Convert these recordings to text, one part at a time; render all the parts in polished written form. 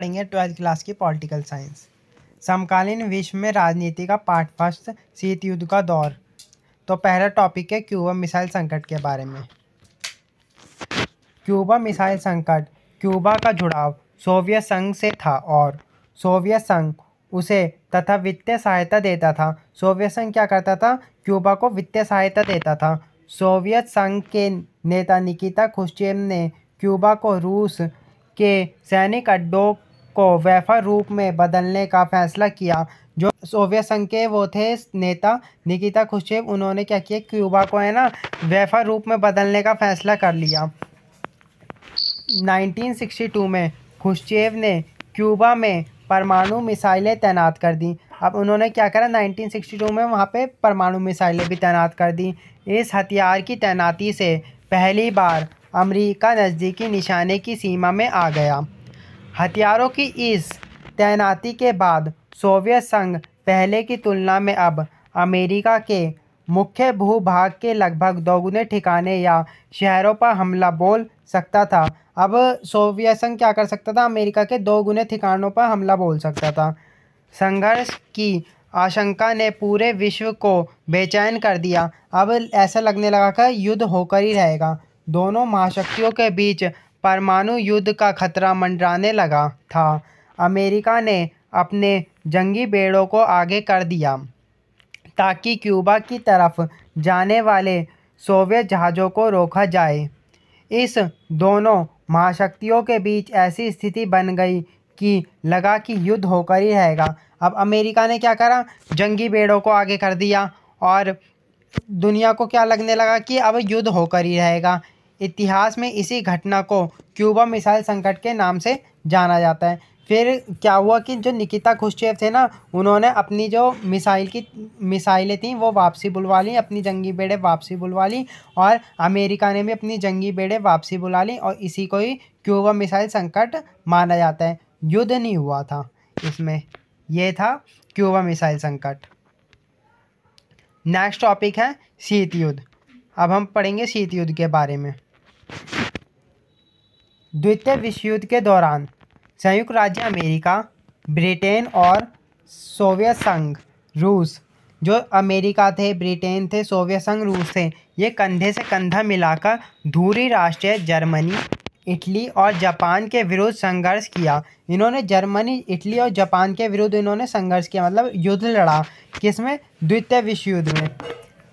पढ़ेंगे 12th class की political science. समकालीन विश्व में राजनीति का पार्ट फर्स्ट, शीत युद्ध का दौर। तो पहला टॉपिक है क्यूबा मिसाइल संकट के बारे में। क्यूबा मिसाइल संकट। क्यूबा का जुड़ाव सोवियत संघ से था और सोवियत संघ उसे तथा वित्तीय सहायता देता था। सोवियत संघ क्या करता था? क्यूबा को वित्तीय सहायता देता था। सोवियत संघ के नेता निकिता क्रुश्चेव ने क्यूबा को रूस के सैनिक अड्डों को वैफर रूप में बदलने का फैसला किया। जो सोवियत संघ के वो थे नेता निकिता क्रुश्चेव, उन्होंने क्या किया, क्यूबा को है ना वैफर रूप में बदलने का फैसला कर लिया। 1962 में क्रुश्चेव ने क्यूबा में परमाणु मिसाइलें तैनात कर दी। अब उन्होंने क्या करा, 1962 में वहाँ पे परमाणु मिसाइलें भी तैनात कर दी। इस हथियार की तैनाती से पहली बार अमेरिका नज़दीकी निशाने की सीमा में आ गया। हथियारों की इस तैनाती के बाद सोवियत संघ पहले की तुलना में अब अमेरिका के मुख्य भूभाग के लगभग दोगुने ठिकाने या शहरों पर हमला बोल सकता था। अब सोवियत संघ क्या कर सकता था? अमेरिका के 2 गुने ठिकानों पर हमला बोल सकता था। संघर्ष की आशंका ने पूरे विश्व को बेचैन कर दिया। अब ऐसा लगने लगा कि युद्ध होकर ही रहेगा। दोनों महाशक्तियों के बीच परमाणु युद्ध का खतरा मंडराने लगा था। अमेरिका ने अपने जंगी बेड़ों को आगे कर दिया ताकि क्यूबा की तरफ जाने वाले सोवियत जहाज़ों को रोका जाए। इस दोनों महाशक्तियों के बीच ऐसी स्थिति बन गई कि लगा कि युद्ध होकर ही रहेगा। अब अमेरिका ने क्या करा, जंगी बेड़ों को आगे कर दिया और दुनिया को क्या लगने लगा कि अब युद्ध होकर ही रहेगा। इतिहास में इसी घटना को क्यूबा मिसाइल संकट के नाम से जाना जाता है। फिर क्या हुआ कि जो निकिता क्रुश्चेव थे ना, उन्होंने अपनी जो मिसाइलें थीं वो वापसी बुलवा ली, अपनी जंगी बेड़े वापसी बुलवा ली और अमेरिका ने भी अपनी जंगी बेड़े वापसी बुला ली और इसी को ही क्यूबा मिसाइल संकट माना जाता है। युद्ध नहीं हुआ था इसमें, ये था क्यूबा मिसाइल संकट। नेक्स्ट टॉपिक है शीत युद्ध। अब हम पढ़ेंगे शीत युद्ध के बारे में। द्वितीय विश्व युद्ध के दौरान संयुक्त राज्य अमेरिका, ब्रिटेन और सोवियत संघ रूस, जो अमेरिका थे, ब्रिटेन थे, सोवियत संघ रूस थे, ये कंधे से कंधा मिलाकर धुरी राष्ट्र जर्मनी, इटली और जापान के विरुद्ध संघर्ष किया। इन्होंने जर्मनी, इटली और जापान के विरुद्ध इन्होंने संघर्ष किया, मतलब युद्ध लड़ा। किसमें? द्वितीय विश्व युद्ध में।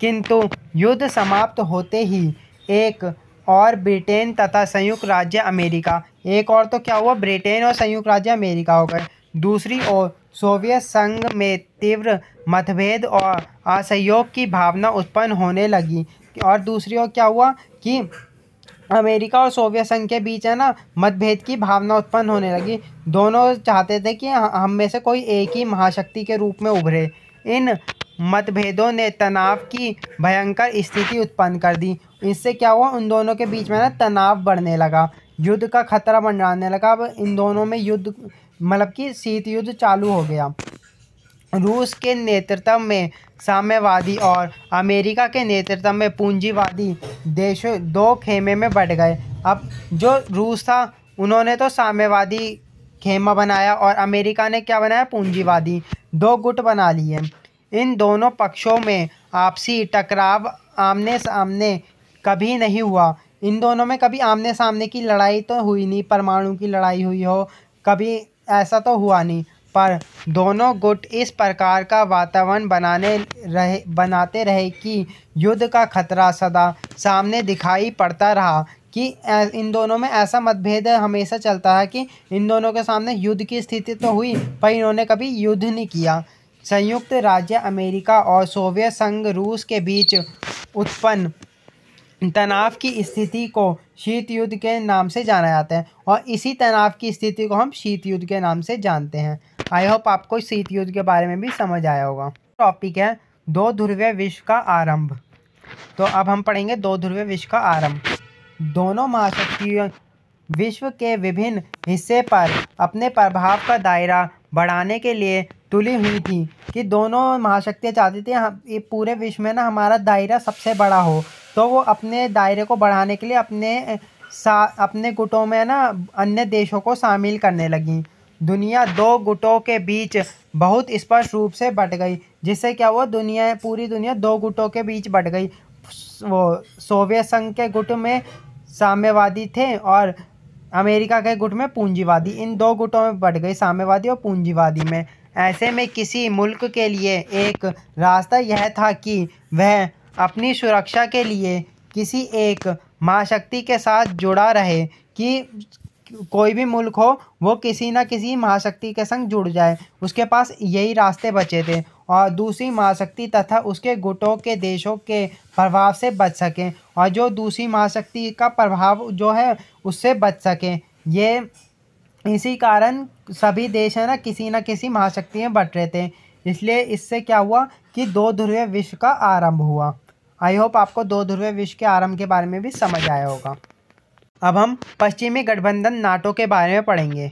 किंतु युद्ध समाप्त होते ही एक और ब्रिटेन तथा संयुक्त राज्य अमेरिका, एक और तो क्या हुआ, ब्रिटेन और संयुक्त राज्य अमेरिका हो गए। दूसरी ओर सोवियत संघ में तीव्र मतभेद और असहयोग की भावना उत्पन्न होने लगी। और दूसरी ओर क्या हुआ कि अमेरिका और सोवियत संघ के बीच है ना मतभेद की भावना उत्पन्न होने लगी। दोनों चाहते थे कि हम में से कोई एक ही महाशक्ति के रूप में उभरे। इन मतभेदों ने तनाव की भयंकर स्थिति उत्पन्न कर दी। इससे क्या हुआ, उन दोनों के बीच में ना तनाव बढ़ने लगा, युद्ध का खतरा मंडराने लगा। अब इन दोनों में युद्ध, मतलब कि शीत युद्ध चालू हो गया। रूस के नेतृत्व में साम्यवादी और अमेरिका के नेतृत्व में पूंजीवादी देशों दो खेमे में बढ़ गए। अब जो रूस था उन्होंने तो साम्यवादी खेमा बनाया और अमेरिका ने क्या बनाया, पूंजीवादी। दो गुट बना लिए। इन दोनों पक्षों में आपसी टकराव आमने सामने कभी नहीं हुआ। इन दोनों में कभी आमने सामने की लड़ाई तो हुई नहीं, परमाणु की लड़ाई हुई हो, कभी ऐसा तो हुआ नहीं। पर दोनों गुट इस प्रकार का वातावरण बनाते रहे कि युद्ध का खतरा सदा सामने दिखाई पड़ता रहा। कि इन दोनों में ऐसा मतभेद हमेशा चलता है कि इन दोनों के सामने युद्ध की स्थिति तो हुई पर इन्होंने कभी युद्ध नहीं किया। संयुक्त राज्य अमेरिका और सोवियत संघ रूस के बीच उत्पन्न तनाव की स्थिति को शीत युद्ध के नाम से जाना जाता है और इसी तनाव की स्थिति को हम शीत युद्ध के नाम से जानते हैं। आई होप आपको शीत युद्ध के बारे में भी समझ आया होगा। टॉपिक है दो ध्रुवीय विश्व का आरंभ। तो अब हम पढ़ेंगे दो ध्रुवीय विश्व का आरंभ। दोनों महाशक्तियाँ विश्व के विभिन्न हिस्से पर अपने प्रभाव का दायरा बढ़ाने के लिए तुली हुई थी। कि दोनों महाशक्तियाँ चाहती थी ये पूरे विश्व में ना हमारा दायरा सबसे बड़ा हो, तो वो अपने दायरे को बढ़ाने के लिए अपने गुटों में ना अन्य देशों को शामिल करने लगी। दुनिया दो गुटों के बीच बहुत स्पष्ट रूप से बट गई, जिससे क्या हुआ, पूरी दुनिया दो गुटों के बीच बट गई। वो सोवियत संघ के गुट में साम्यवादी थे और अमेरिका के गुट में पूंजीवादी, इन दो गुटों में बट गई, साम्यवादी और पूंजीवादी में। ऐसे में किसी मुल्क के लिए एक रास्ता यह था कि वह अपनी सुरक्षा के लिए किसी एक महाशक्ति के साथ जुड़ा रहे, कि कोई भी मुल्क हो वो किसी न किसी महाशक्ति के संग जुड़ जाए। उसके पास यही रास्ते बचे थे और दूसरी महाशक्ति तथा उसके गुटों के देशों के प्रभाव से बच सकें, और जो दूसरी महाशक्ति का प्रभाव जो है उससे बच सकें। ये इसी कारण सभी देश है ना किसी महाशक्ति में बट रहे थे। इसलिए इससे क्या हुआ कि दो ध्रुवीय विश्व का आरंभ हुआ। आई होप आपको दो ध्रुवीय विश्व के आरंभ के बारे में भी समझ आया होगा। अब हम पश्चिमी गठबंधन नाटो के बारे में पढ़ेंगे।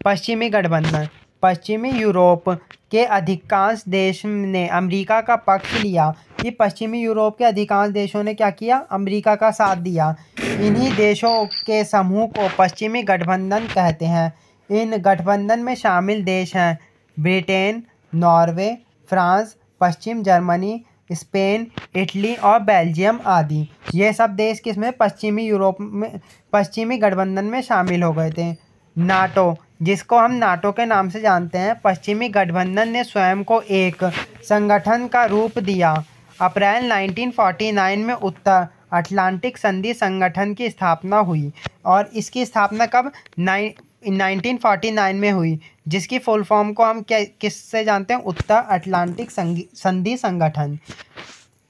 पश्चिमी गठबंधन, पश्चिमी यूरोप के अधिकांश देश ने अमेरिका का पक्ष लिया। कि पश्चिमी यूरोप के अधिकांश देशों ने क्या किया, अमेरिका का साथ दिया। इन्हीं देशों के समूह को पश्चिमी गठबंधन कहते हैं। इन गठबंधन में शामिल देश हैं ब्रिटेन, नॉर्वे, फ्रांस, पश्चिम जर्मनी, स्पेन, इटली और बेल्जियम आदि। ये सब देश किसमें, पश्चिमी यूरोप में, पश्चिमी गठबंधन में शामिल हो गए थे। नाटो, जिसको हम नाटो के नाम से जानते हैं, पश्चिमी गठबंधन ने स्वयं को एक संगठन का रूप दिया। अप्रैल 1949 में उत्तर अटलांटिक संधि संगठन की स्थापना हुई, और इसकी स्थापना कब, 1949 में हुई, जिसकी फुल फॉर्म को हम किससे जानते हैं, उत्तर अटलांटिक संधि संगठन।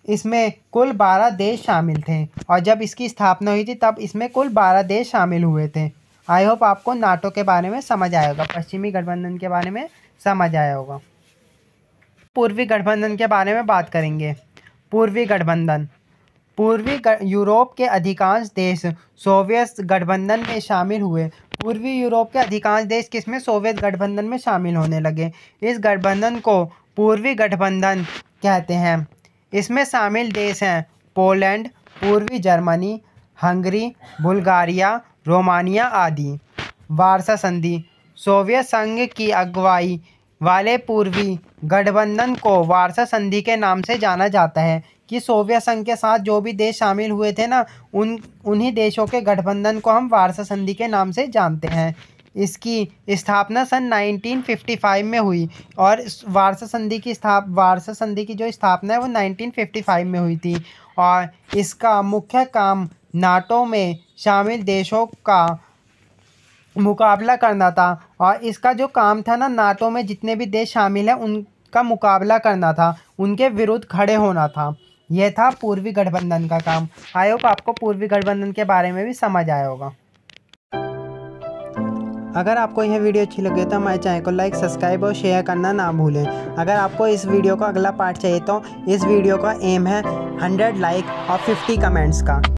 इसमें कुल 12 देश शामिल थे, और जब इसकी स्थापना हुई थी तब इसमें कुल 12 देश शामिल हुए थे। आई होप आपको नाटो के बारे में समझ आया होगा, पश्चिमी गठबंधन के बारे में समझ आया होगा। पूर्वी गठबंधन के बारे में बात करेंगे। पूर्वी गठबंधन, यूरोप के अधिकांश देश सोवियत गठबंधन में शामिल हुए। पूर्वी यूरोप के अधिकांश देश किसमें, सोवियत गठबंधन में शामिल होने लगे। इस गठबंधन को पूर्वी गठबंधन कहते हैं। इसमें शामिल देश हैं पोलैंड, पूर्वी जर्मनी, हंगरी, बुल्गारिया, रोमानिया आदि। वार्सा संधि, सोवियत संघ की अगुवाई वाले पूर्वी गठबंधन को वार्सा संधि के नाम से जाना जाता है। कि सोवियत संघ के साथ जो भी देश शामिल हुए थे ना, उन्हीं देशों के गठबंधन को हम वार्सा संधि के नाम से जानते हैं। इसकी स्थापना सन 1955 में हुई, और वार्सा संधि की जो स्थापना है वो 1955 में हुई थी। और इसका मुख्य काम नाटो में शामिल देशों का मुकाबला करना था। और इसका जो काम था ना, नाटो में जितने भी देश शामिल हैं उनका मुकाबला करना था, उनके विरुद्ध खड़े होना था। यह था पूर्वी गठबंधन का काम। आई होप आपको पूर्वी गठबंधन के बारे में भी समझ आया होगा। अगर आपको यह वीडियो अच्छी लगे तो हमारे चैनल को लाइक, सब्सक्राइब और शेयर करना ना भूलें। अगर आपको इस वीडियो का अगला पार्ट चाहिए तो इस वीडियो का एम है 100 लाइक और 50 कमेंट्स का।